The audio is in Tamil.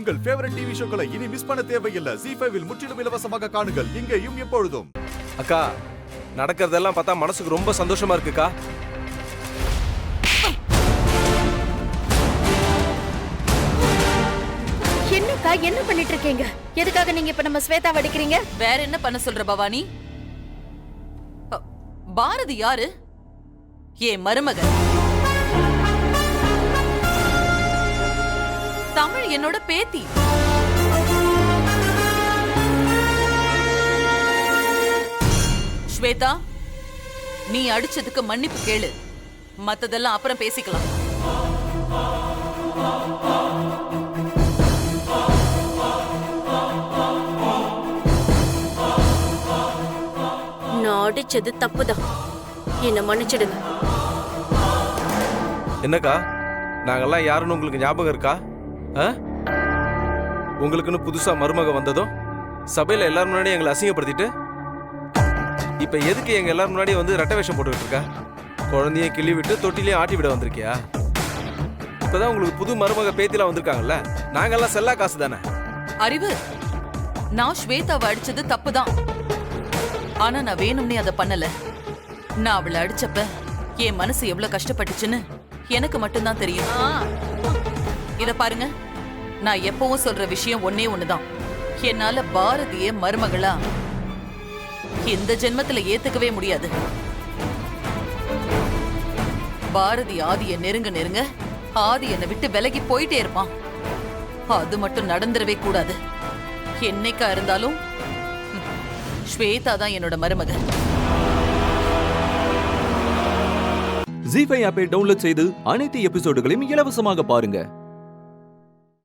உங்கள் ஃபேவரட் டிவி ஷோக்களை இனி மிஸ் பண்ண தேவையில்லை. ZEE5 இல் முற்றிலும் இலவசமாக காணுங்கள். இங்கேயும் எப்பொழுதும். அக்கா, நடக்கிறதெல்லாம் பார்த்தா மனசுக்கு ரொம்ப சந்தோஷமா இருக்குக்கா. என்னக்கா என்ன பண்ணிட்டு இருக்கீங்க? எதுக்காக நீங்க இப்ப நம்ம ஸ்வேதாவை அடிக்கிறீங்க? வேற என்ன பண்ண சொல்ற பவானி? பாரதி யாரு? என் மருமகன். தமிழ் என்னோட பேத்தி. ஸ்வேதா, நீ அடிச்சதுக்கு மன்னிப்பு கேளு. மத்ததெல்லாம் அப்புறம் பேசிக்கலாம். நான் அடிச்சது தப்புதான், என்ன மன்னிச்சிடுங்க. என்னக்கா, நாங்கெல்லாம் யாருன்னு உங்களுக்கு ஞாபகம் இருக்கா? உங்களுக்குன்னு புதுசா மருமக வந்ததும் சபையில எல்லாரும் முன்னாடி எங்களை அசிங்கப்படுத்திட்டு இப்ப எதுக்கு எங்க எல்லாரும் முன்னாடி வந்து ரெட்டை வேஷம் போட்டுக்கிட்டு இருக்கா? குழந்தைய கிள்ளி விட்டு தொட்டிலையும் ஆட்டி விட வந்திருக்கியா? இப்பதான் உங்களுக்கு புது மருமக பேத்திலாம் வந்திருக்காங்கல்ல, நாங்கெல்லாம் செல்லா காசு தானே. அறிவு, நான் ஸ்வேதாவை அடிச்சது தப்புதான். ஆனா நான் வேணும்னே அதை பண்ணல. நான் அவளை அடிச்சப்ப என் மனசு எவ்வளவு கஷ்டப்பட்டுச்சுன்னு எனக்கு மட்டும்தான் தெரியும். இத பாருங்க, நான் எப்பவும் சொல்ற விஷயம் ஒன்னே ஒண்ணுதான். என்னால பாரதிய மருமகளா இந்த ஜென்மத்துல ஏத்துக்கவே முடியாது. பாரதி ஆதிய நெருங்க நெருங்க ஆதி என்னை விட்டு விலகி போயிட்டே இருப்பான். அது மட்டும் நடந்துடவே கூடாது. என்னைக்கா இருந்தாலும் ஸ்வேதா தான் என்னோட மருமகன். ZEE5 ஆப்பை டவுன்லோட் செய்து அனைத்து எபிசோடுகளையும் இலவசமாக பாருங்க.